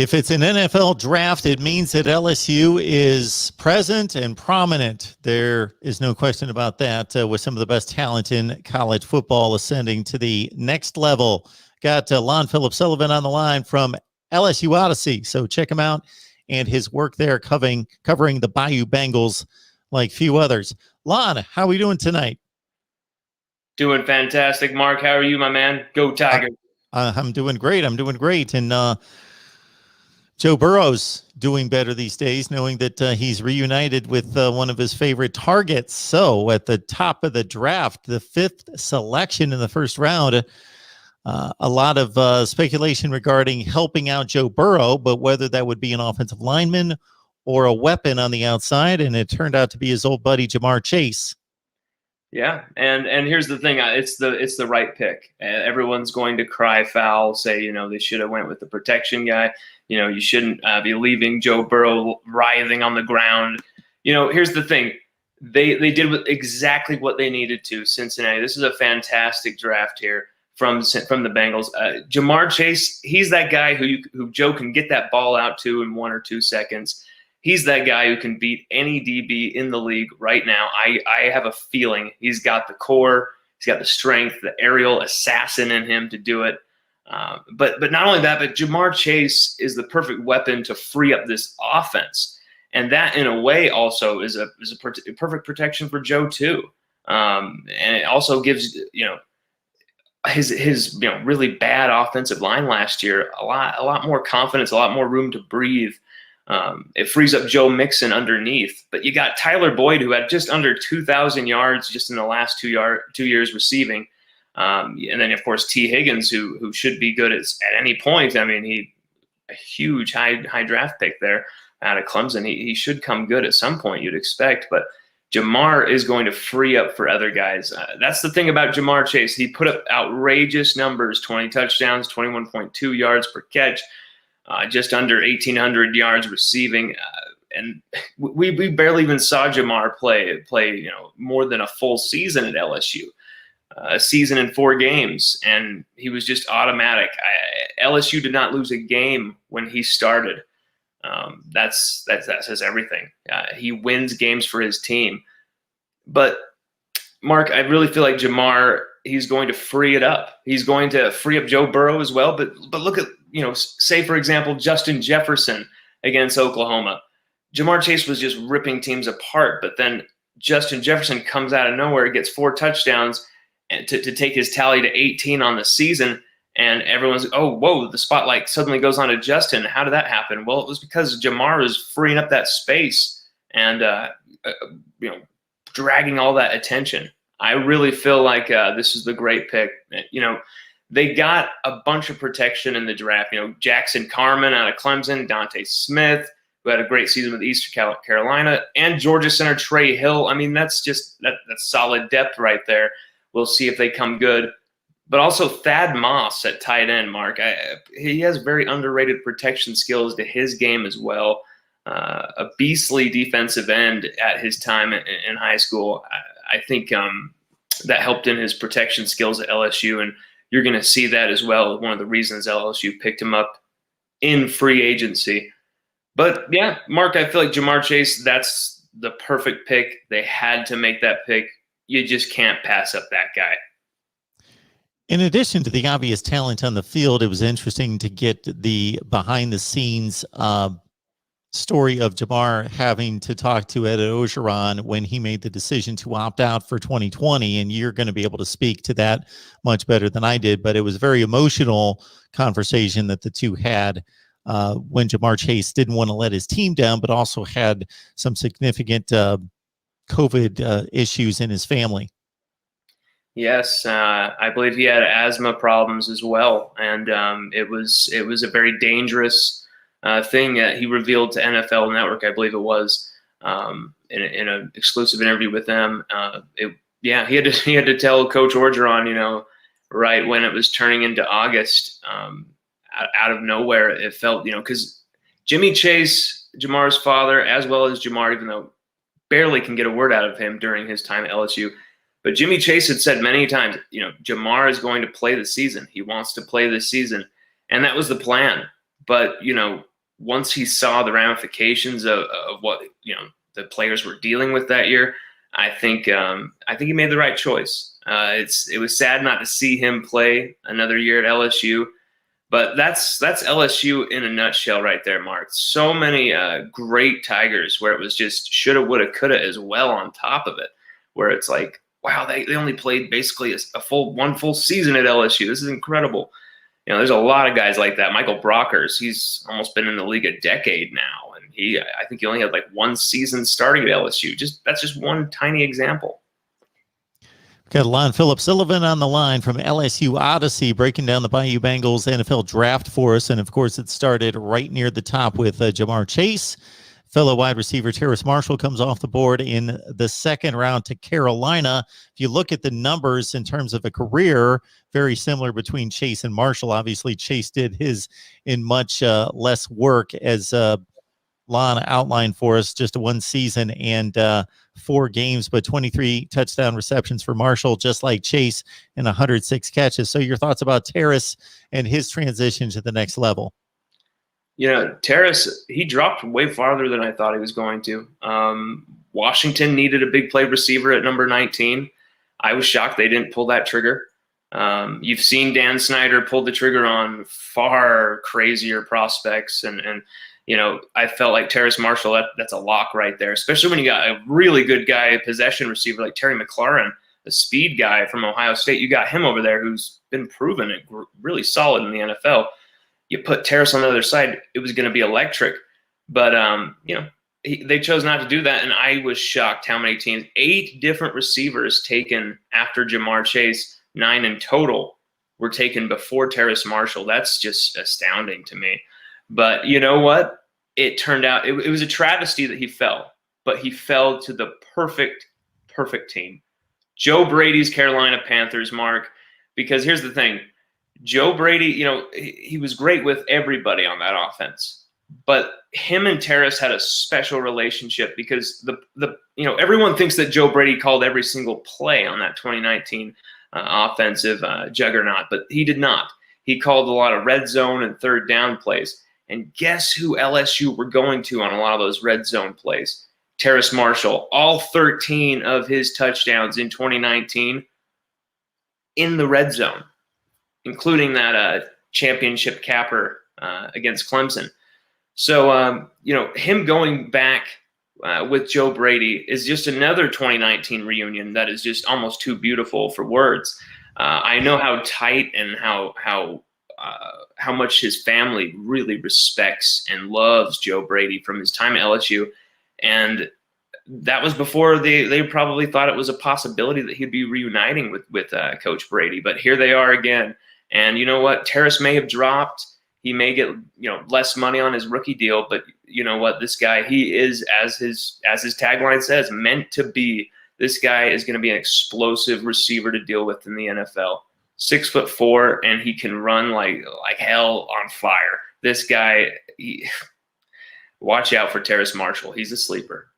If it's an NFL draft, it means that LSU is present and prominent. There is no question about that, with some of the best talent in college football ascending to the next level. Got Lon Phillips Sullivan on the line from LSU Odyssey. So check him out and his work there covering the Bayou Bengals like few others. Lon, how are we doing tonight? Doing fantastic. Mark, how are you, my man? Go Tigers. I'm doing great. And Joe Burrow's doing better these days, knowing that he's reunited with one of his favorite targets. So at the top of the draft, the 5th selection in the first round, a lot of speculation regarding helping out Joe Burrow, but whether that would be an offensive lineman or a weapon on the outside. And it turned out to be his old buddy, Jamar Chase. Yeah, and here's the thing: it's the right pick. Everyone's going to cry foul, say they should have went with the protection guy. You shouldn't be leaving Joe Burrow writhing on the ground. Here's the thing: they did exactly what they needed to. Cincinnati. This is a fantastic draft here from the Bengals. Jamar Chase, he's that guy who Joe can get that ball out to in 1 or 2 seconds. He's that guy who can beat any DB in the league right now. I have a feeling he's got the core, he's got the strength, the aerial assassin in him to do it. But not only that, but Jamar Chase is the perfect weapon to free up this offense, and that in a way also is a perfect protection for Joe too. And it also gives his really bad offensive line last year a lot more confidence, a lot more room to breathe. It frees up Joe Mixon underneath, but you got Tyler Boyd, who had just under 2,000 yards just in the last 2 years receiving. And then, of course, T. Higgins, who should be good at any point. I mean, a huge high draft pick there out of Clemson. He should come good at some point, you'd expect. But Jamar is going to free up for other guys. That's the thing about Jamar Chase. He put up outrageous numbers: 20 touchdowns, 21.2 yards per catch. Just under 1,800 yards receiving, and we barely even saw Jamar play more than a full season at LSU, a season in 4 games, and he was just automatic. LSU did not lose a game when he started. That says everything. He wins games for his team, but Mark, I really feel like Jamar, he's going to free it up. He's going to free up Joe Burrow as well. But look at, say, for example, Justin Jefferson against Oklahoma. Jamar Chase was just ripping teams apart. But then Justin Jefferson comes out of nowhere, gets 4 touchdowns and to take his tally to 18 on the season. And everyone's, oh, whoa, the spotlight suddenly goes on to Justin. How did that happen? Well, it was because Jamar is freeing up that space and, dragging all that attention. I really feel like this is the great pick. They got a bunch of protection in the draft. Jackson Carman out of Clemson, Dante Smith, who had a great season with Eastern Carolina, and Georgia center Trey Hill. I mean, that's solid depth right there. We'll see if they come good. But also Thad Moss at tight end, Mark. He has very underrated protection skills to his game as well. A beastly defensive end at his time in high school. I think that helped in his protection skills at LSU, and you're going to see that as well. One of the reasons LSU picked him up in free agency. But yeah, Mark, I feel like Jamar Chase, that's the perfect pick. They had to make that pick. You just can't pass up that guy. In addition to the obvious talent on the field, it was interesting to get the behind-the-scenes story of Jamar having to talk to Ed Orgeron when he made the decision to opt out for 2020. And you're going to be able to speak to that much better than I did. But it was a very emotional conversation that the two had when Jamar Chase didn't want to let his team down, but also had some significant COVID issues in his family. Yes, I believe he had asthma problems as well. And it was a very dangerous thing that he revealed to NFL Network, I believe it was, in an exclusive interview with them. He had to tell Coach Orgeron, right when it was turning into August, out of nowhere. It felt, because Jimmy Chase, Jamar's father, as well as Jamar, even though barely can get a word out of him during his time at LSU, but Jimmy Chase had said many times, Jamar is going to play the season. He wants to play this season, and that was the plan. But, once he saw the ramifications of what the players were dealing with that year, I think he made the right choice. It was sad not to see him play another year at LSU, but that's LSU in a nutshell right there, Mark. So many great Tigers where it was just shoulda, woulda, coulda as well on top of it, where it's like, wow, they only played basically one full season at LSU. This is incredible. There's a lot of guys like that. Michael Brockers, he's almost been in the league a decade now, and I think he only had like one season starting at LSU. That's just one tiny example. Got Lon Phillip Sullivan on the line from LSU Odyssey, breaking down the Bayou Bengals NFL draft for us. And of course, it started right near the top with Jamar Chase. Fellow wide receiver Terrace Marshall comes off the board in the second round to Carolina. If you look at the numbers in terms of a career, very similar between Chase and Marshall. Obviously, Chase did his in much less work, as Lon outlined for us, just one season and 4 games, but 23 touchdown receptions for Marshall, just like Chase, and 106 catches. So your thoughts about Terrace and his transition to the next level? Terrace, he dropped way farther than I thought he was going to. Washington needed a big play receiver at number 19. I was shocked they didn't pull that trigger. You've seen Dan Snyder pull the trigger on far crazier prospects, and I felt like Terrace Marshall, that's a lock right there, especially when you got a really good guy, a possession receiver like Terry McLaurin, the speed guy from Ohio State. You got him over there who's been proven really solid in the NFL. You put Terrace on the other side, it was going to be electric. But, they chose not to do that, and I was shocked how many teams, 8 different receivers taken after Jamar Chase, 9 in total, were taken before Terrace Marshall. That's just astounding to me. But you know what? It turned out it was a travesty that he fell, but he fell to the perfect team. Joe Brady's Carolina Panthers, Mark, because here's the thing. Joe Brady, he was great with everybody on that offense, but him and Terrace had a special relationship because everyone thinks that Joe Brady called every single play on that 2019 offensive juggernaut, but he did not. He called a lot of red zone and third down plays. And guess who LSU were going to on a lot of those red zone plays? Terrace Marshall. All 13 of his touchdowns in 2019 in the red zone, including that championship capper against Clemson. So, him going back with Joe Brady is just another 2019 reunion that is just almost too beautiful for words. I know how tight and how much his family really respects and loves Joe Brady from his time at LSU. And that was before they probably thought it was a possibility that he'd be reuniting with Coach Brady. But here they are again. And you know what? Terrace may have dropped. He may get less money on his rookie deal. But you know what? This guy, he is, as his tagline says, meant to be. This guy is going to be an explosive receiver to deal with in the NFL. 6'4", and he can run like hell on fire. This guy, watch out for Terrace Marshall. He's a sleeper.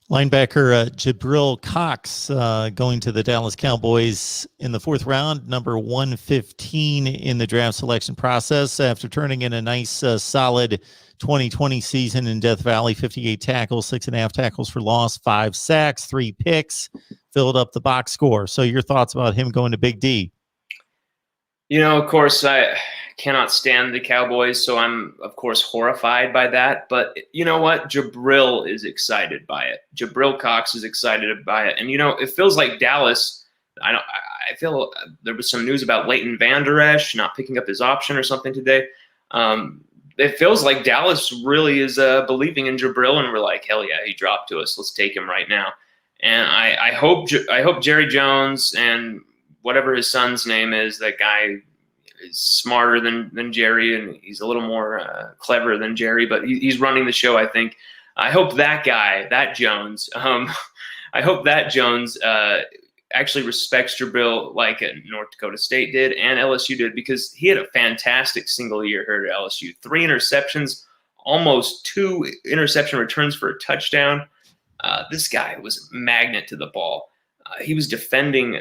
Linebacker Jabril Cox going to the Dallas Cowboys in the 4th round, number 115 in the draft selection process, after turning in a nice, solid 2020 season in Death Valley. 58 tackles, 6.5 tackles for loss, 5 sacks, 3 picks, filled up the box score. So your thoughts about him going to Big D? Of course, I cannot stand the Cowboys, so I'm, of course, horrified by that. But you know what? Jabril is excited by it. Jabril Cox is excited by it. And, it feels like Dallas, I feel there was some news about Leighton Vander Esch not picking up his option or something today. It feels like Dallas really is believing in Jabril, and we're like, hell yeah, he dropped to us. Let's take him right now. And I hope Jerry Jones and whatever his son's name is, that guy is smarter than Jerry, and he's a little more clever than Jerry, but he's running the show, I think. I hope that guy, that Jones, actually respects Jabril like North Dakota State did and LSU did, because he had a fantastic single year here at LSU. 3 interceptions, almost 2 interception returns for a touchdown. This guy was a magnet to the ball. He was defending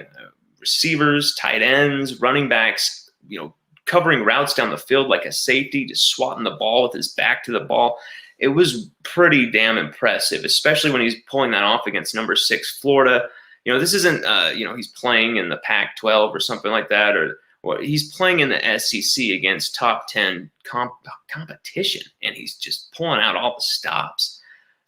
receivers, tight ends, running backs, covering routes down the field like a safety, just swatting the ball with his back to the ball. It was pretty damn impressive, especially when he's pulling that off against number 6 Florida. This isn't, he's playing in the Pac-12 or something like that, or he's playing in the SEC against top 10 competition, and he's just pulling out all the stops.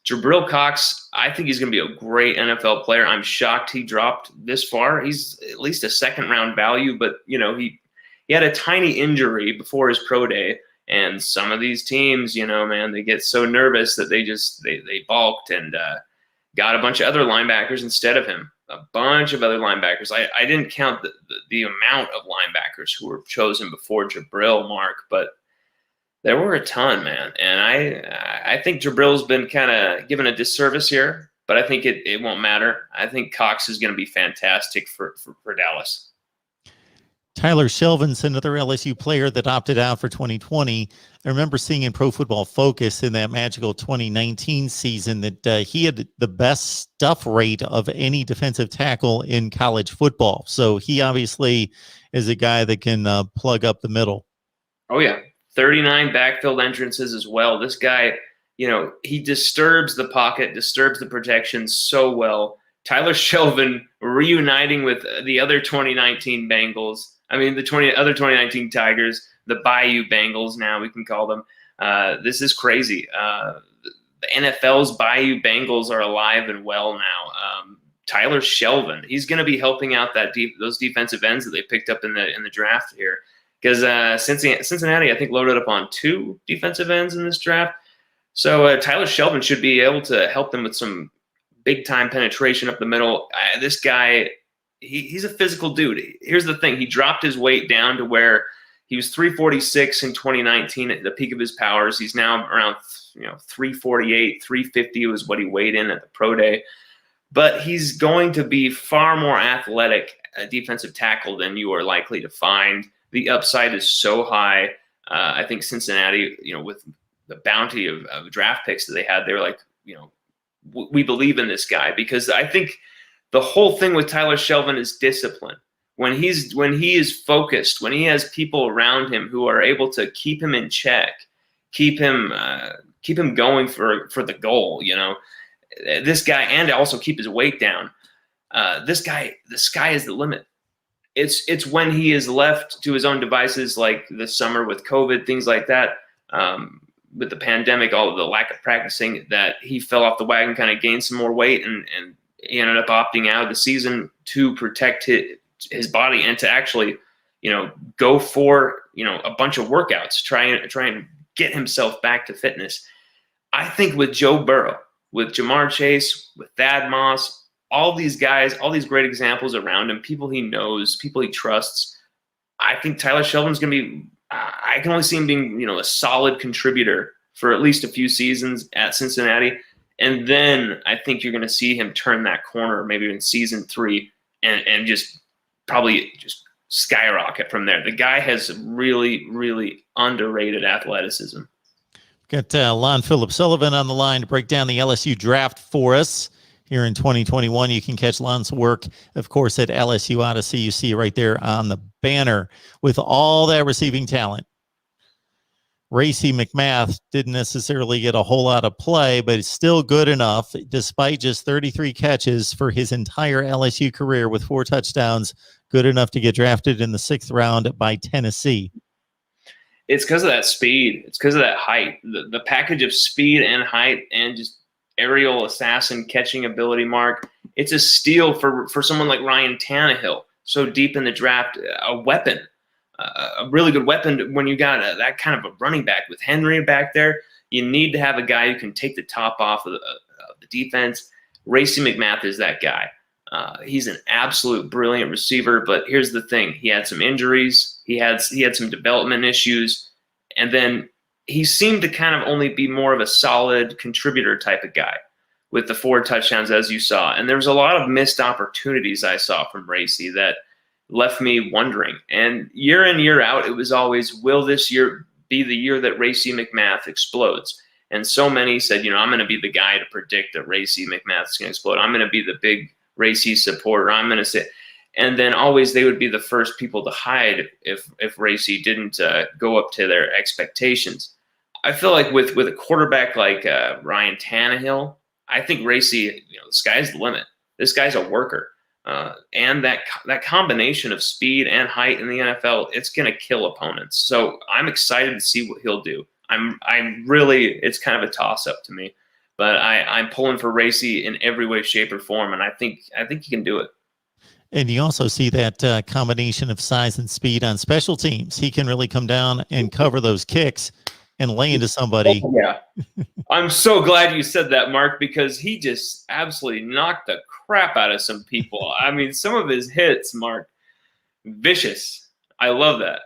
Jabril Cox, I think he's going to be a great NFL player. I'm shocked he dropped this far. He's at least a second-round value, but, he had a tiny injury before his pro day, and some of these teams, man, they get so nervous that they balked and got a bunch of other linebackers instead of him. A bunch of other linebackers. I didn't count the amount of linebackers who were chosen before Jabril, Mark, but there were a ton, man. And I think Jabril's been kind of given a disservice here, but I think it won't matter. I think Cox is going to be fantastic for Dallas. Tyler Shelvin's another LSU player that opted out for 2020. I remember seeing in Pro Football Focus in that magical 2019 season that he had the best stuff rate of any defensive tackle in college football. So he obviously is a guy that can plug up the middle. Oh, yeah. 39 backfield entrances as well. This guy, he disturbs the pocket, disturbs the protection so well. Tyler Shelvin reuniting with the other 2019 Bengals. The other 2019 Tigers, the Bayou Bengals now we can call them. This is crazy. The NFL's Bayou Bengals are alive and well now. Tyler Shelvin, he's going to be helping out those defensive ends that they picked up in the draft here. Because Cincinnati, I think, loaded up on 2 defensive ends in this draft. So Tyler Shelvin should be able to help them with some big-time penetration up the middle. This guy, he's a physical dude. Here's the thing. He dropped his weight down to where he was 346 in 2019 at the peak of his powers. He's now around 348, 350 was what he weighed in at the pro day. But he's going to be far more athletic defensive tackle than you are likely to find. The upside is so high. I think Cincinnati, with the bounty of draft picks that they had, they were like, we believe in this guy, because I think the whole thing with Tyler Shelvin is discipline. When he is focused, when he has people around him who are able to keep him in check, keep him going for the goal, this guy, and also keep his weight down. The sky is the limit. It's when he is left to his own devices, like this summer with COVID, things like that, with the pandemic, all of the lack of practicing, that he fell off the wagon, kind of gained some more weight, and he ended up opting out of the season to protect his body and to actually, go for, a bunch of workouts, try and get himself back to fitness. I think with Joe Burrow, with Jamar Chase, with Thad Moss, all these guys, all these great examples around him, people he knows, people he trusts, I think Tyler Shelvin's going to be, I can only see him being, a solid contributor for at least a few seasons at Cincinnati. And then I think you're going to see him turn that corner maybe in season 3 and just probably just skyrocket from there. The guy has really, really underrated athleticism. Got Lon Philip Sullivan on the line to break down the LSU draft for us. Here in 2021, you can catch Lon's work, of course, at LSU Odyssey. You see it right there on the banner with all that receiving talent. Racy McMath didn't necessarily get a whole lot of play, but it's still good enough, despite just 33 catches for his entire LSU career with 4 touchdowns, good enough to get drafted in the 6th round by Tennessee. It's because of that speed. It's because of that height. The package of speed and height and just aerial assassin catching ability, Mark. It's a steal for someone like Ryan Tannehill, so deep in the draft, a weapon. A really good weapon when you got that kind of a running back with Henry back there. You need to have a guy who can take the top off of the defense. Racy McMath is that guy. He's an absolute brilliant receiver, but here's the thing. He had some injuries. He had some development issues, and then he seemed to kind of only be more of a solid contributor type of guy with the 4 touchdowns, as you saw. And there was a lot of missed opportunities I saw from Racy that left me wondering. And year in, year out, it was always, will this year be the year that Racy McMath explodes? And so many said, I'm going to be the guy to predict that Racy McMath is going to explode. I'm going to be the big Racy supporter. I'm going to say, And then always they would be the first people to hide if Racy didn't go up to their expectations. I feel like with a quarterback like Ryan Tannehill, I think Racy, the sky's the limit. This guy's a worker. And that combination of speed and height in the NFL, it's going to kill opponents. So I'm excited to see what he'll do. I'm really, it's kind of a toss up to me, but I'm pulling for Racy in every way, shape, or form, and I think he can do it. And you also see that combination of size and speed on special teams. He can really come down and cover those kicks and lay into somebody. Oh, yeah. I'm so glad you said that, Mark, because he just absolutely knocked the crap out of some people. I mean, some of his hits, Mark, vicious. I love that.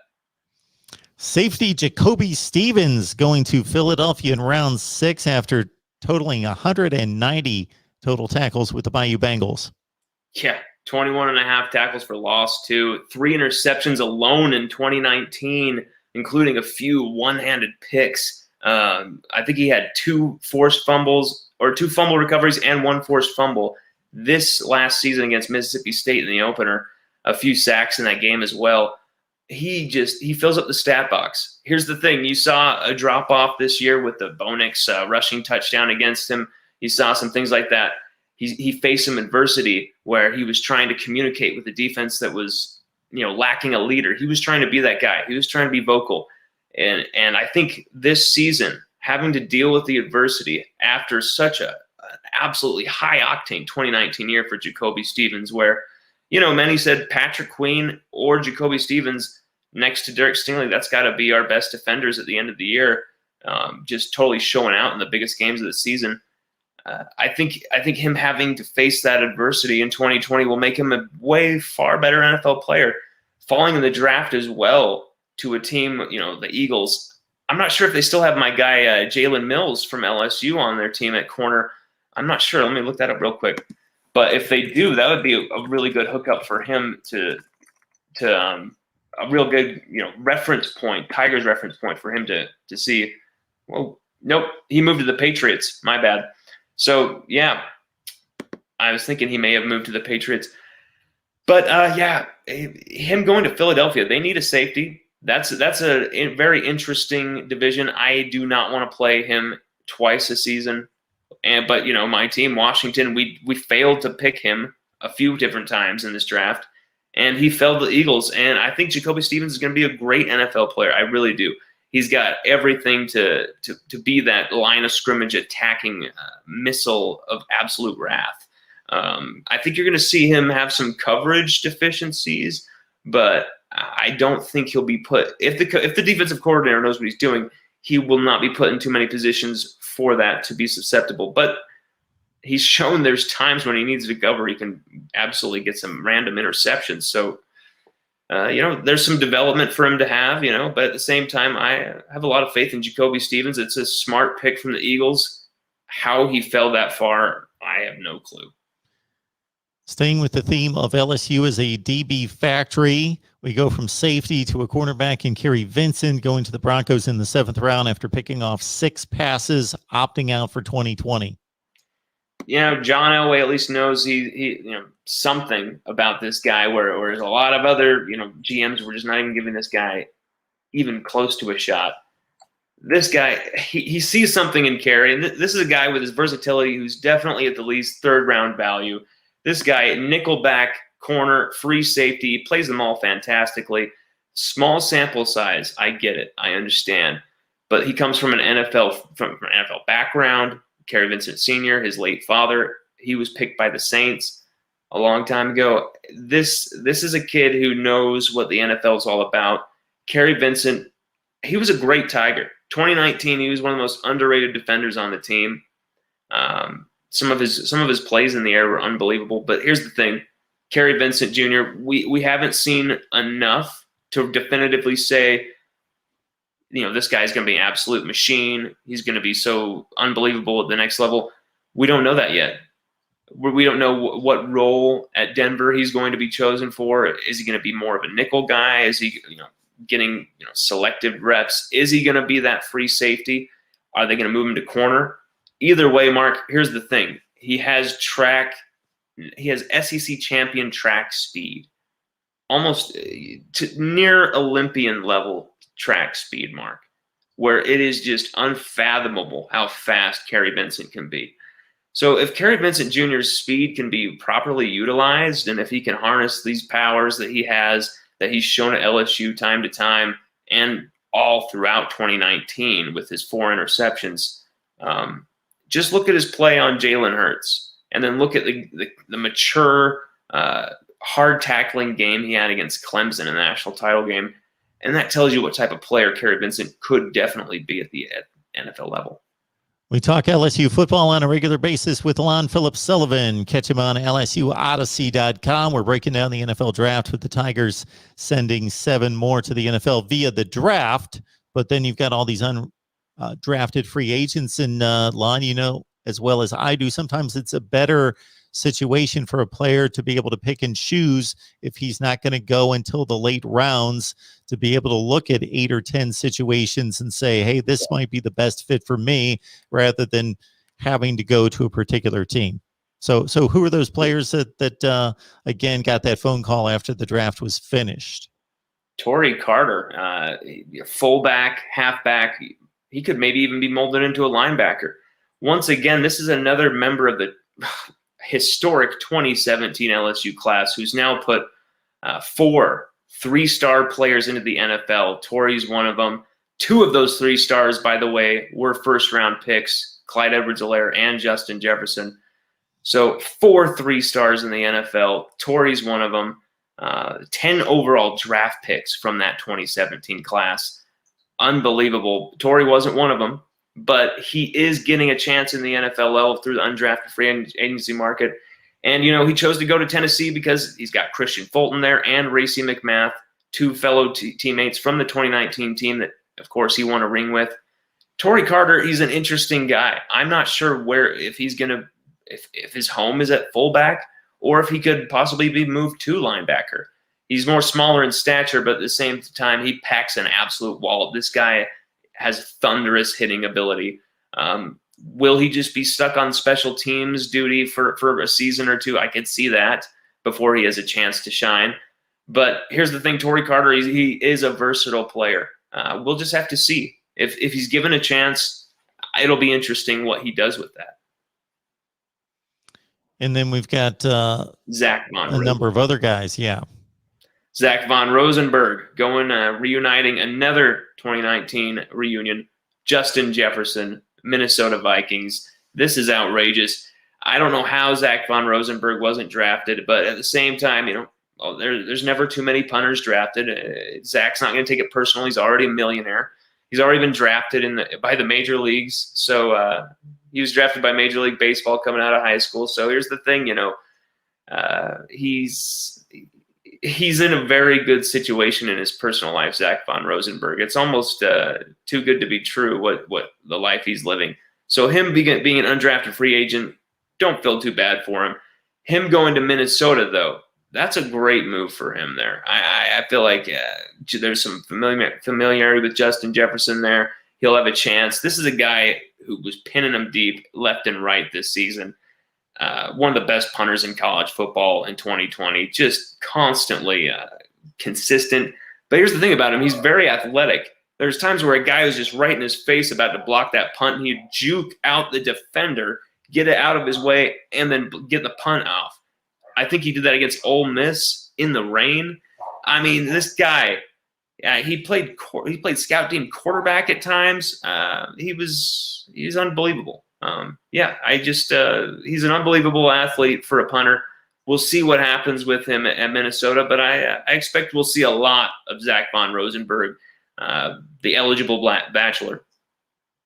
Safety Jacoby Stevens going to Philadelphia in round 6 after totaling 190 total tackles with the Bayou Bengals. Yeah, 21.5 tackles for loss, too. 3 interceptions alone in 2019, including a few one-handed picks. I think he had 2 forced fumbles or 2 fumble recoveries and 1 forced fumble this last season against Mississippi State in the opener. A few sacks in that game as well. He fills up the stat box. Here's the thing. You saw a drop-off this year with the Bo Nix rushing touchdown against him. You saw some things like that. He faced some adversity where he was trying to communicate with the defense that was, lacking a leader. He was trying to be that guy. He was trying to be vocal. And I think this season, having to deal with the adversity after such an absolutely high-octane 2019 year for Jacoby Stevens, where many said Patrick Queen or Jacoby Stevens next to Derek Stingley, that's got to be our best defenders at the end of the year, just totally showing out in the biggest games of the season. I think him having to face that adversity in 2020 will make him a way far better NFL player. Falling in the draft as well to a team, the Eagles. I'm not sure if they still have my guy Jalen Mills from LSU on their team at corner. I'm not sure. Let me look that up real quick. But if they do, that would be a really good hookup for him to a real good, reference point, Tigers reference point for him to see. Well, nope, he moved to the Patriots. My bad. So yeah, I was thinking he may have moved to the Patriots. But him going to Philadelphia, they need a safety. That's a very interesting division. I do not want to play him twice a season. But my team, Washington, we failed to pick him a few different times in this draft, and he fell to the Eagles. And I think Jacoby Stevens is going to be a great NFL player. I really do. He's got everything to be that line of scrimmage attacking missile of absolute wrath. I think you're going to see him have some coverage deficiencies, but I don't think he'll be put if the defensive coordinator knows what he's doing. He will not be put in too many positions for that to be susceptible. But he's shown there's times when he needs to cover, he can absolutely get some random interceptions. So, there's some development for him to have, but at the same time, I have a lot of faith in Jacoby Stevens. It's a smart pick from the Eagles. How he fell that far, I have no clue. Staying with the theme of LSU as a DB factory, we go from safety to a cornerback in Kerry Vincent going to the Broncos in the 7th round after picking off 6 passes, opting out for 2020. John Elway at least knows he something about this guy where there's a lot of other, GMs were just not even giving this guy even close to a shot. This guy, he sees something in Kerry, and this is a guy with his versatility who's definitely at the least 3rd round value. This guy, nickelback, corner, free safety, plays them all fantastically. Small sample size, I get it, I understand. But he comes from an NFL background. Kerry Vincent Sr., his late father, he was picked by the Saints a long time ago. This is a kid who knows what the NFL is all about. Kerry Vincent, he was a great Tiger. 2019, he was one of the most underrated defenders on the team. Some of his plays in the air were unbelievable. But here's the thing, Kerry Vincent Jr., we haven't seen enough to definitively say, this guy's going to be an absolute machine. He's going to be so unbelievable at the next level. We don't know that yet. We don't know what role at Denver he's going to be chosen for. Is he going to be more of a nickel guy? Is he, getting selective reps? Is he going to be that free safety? Are they going to move him to corner? Either way, Mark, here's the thing. He has SEC champion track speed. almost to near Olympian level track speed, Mark, where it is just unfathomable how fast Kerry Vincent can be. So if Kerry Vincent Jr.'s speed can be properly utilized, and if he can harness these powers that he has, that he's shown at LSU time to time, and all throughout 2019 with his 4 interceptions, just look at his play on Jalen Hurts, and then look at the mature, hard tackling game he had against Clemson in the national title game, and that tells you what type of player Kerry Vincent could definitely be at the NFL level. We talk LSU football on a regular basis with Lon Phillips Sullivan. Catch him on LSUodyssey.com. We're breaking down the NFL draft with the Tigers sending 7 more to the NFL via the draft. But then you've got all these undrafted free agents. And Lon, you know, as well as I do, sometimes it's a better situation for a player to be able to pick and choose if he's not going to go until the late rounds, to be able to look at 8 or 10 situations and say, hey, this might be the best fit for me, rather than having to go to a particular team. So who are those players that again got that phone call after the draft was finished? Tori Carter, fullback, halfback. He could maybe even be molded into a linebacker. Once again, this is another member of the historic 2017 LSU class who's now put 4 3-star players into the NFL. Tori's one of them. 2 of those 3 stars, by the way, were first-round picks, Clyde Edwards-Helaire and Justin Jefferson. So 4 3-stars in the NFL. Tori's one of them. 10 overall draft picks from that 2017 class. Unbelievable. Tori wasn't one of them, but he is getting a chance in the NFL level through the undrafted free agency market. And, you know, he chose to go to Tennessee because he's got Christian Fulton there and Racy McMath, 2 fellow teammates from the 2019 team that, of course, he won a ring with. Tori Carter, he's an interesting guy. I'm not sure if he's going to, if his home is at fullback, or if he could possibly be moved to linebacker. He's more smaller in stature, but at the same time, he packs an absolute wallop. This guy has thunderous hitting ability. Will he just be stuck on special teams duty for a season or 2? I could see that before he has a chance to shine. But here's the thing, Tori Carter, he is a versatile player. We'll just have to see. If he's given a chance, it'll be interesting what he does with that. And then we've got Zach Von Rosenberg. Number of other guys, yeah. Zach Von Rosenberg going reuniting another 2019 reunion. Justin Jefferson, Minnesota Vikings. This is outrageous. I don't know how Zach Von Rosenberg wasn't drafted, but at the same time, you know, there's never too many punters drafted. Zach's not going to take it personal. He's already a millionaire. He's already been drafted by the major leagues. So he was drafted by Major League Baseball coming out of high school. So here's the thing, you know, he's in a very good situation in his personal life, Zach Von Rosenberg. It's almost too good to be true what the life he's living. So him being an undrafted free agent, don't feel too bad for him. Him going to Minnesota, though, that's a great move for him there. I feel like there's some familiarity with Justin Jefferson there. He'll have a chance. This is a guy who was pinning him deep left and right this season. One of the best punters in college football in 2020, just constantly consistent. But here's the thing about him. He's very athletic. There's times where a guy was just right in his face about to block that punt, and he'd juke out the defender, get it out of his way, and then get the punt off. I think he did that against Ole Miss in the rain. I mean, this guy, he played scout team quarterback at times. He's unbelievable. He's an unbelievable athlete for a punter. We'll see what happens with him at Minnesota, but I expect we'll see a lot of Zach Von Rosenberg, the eligible bachelor.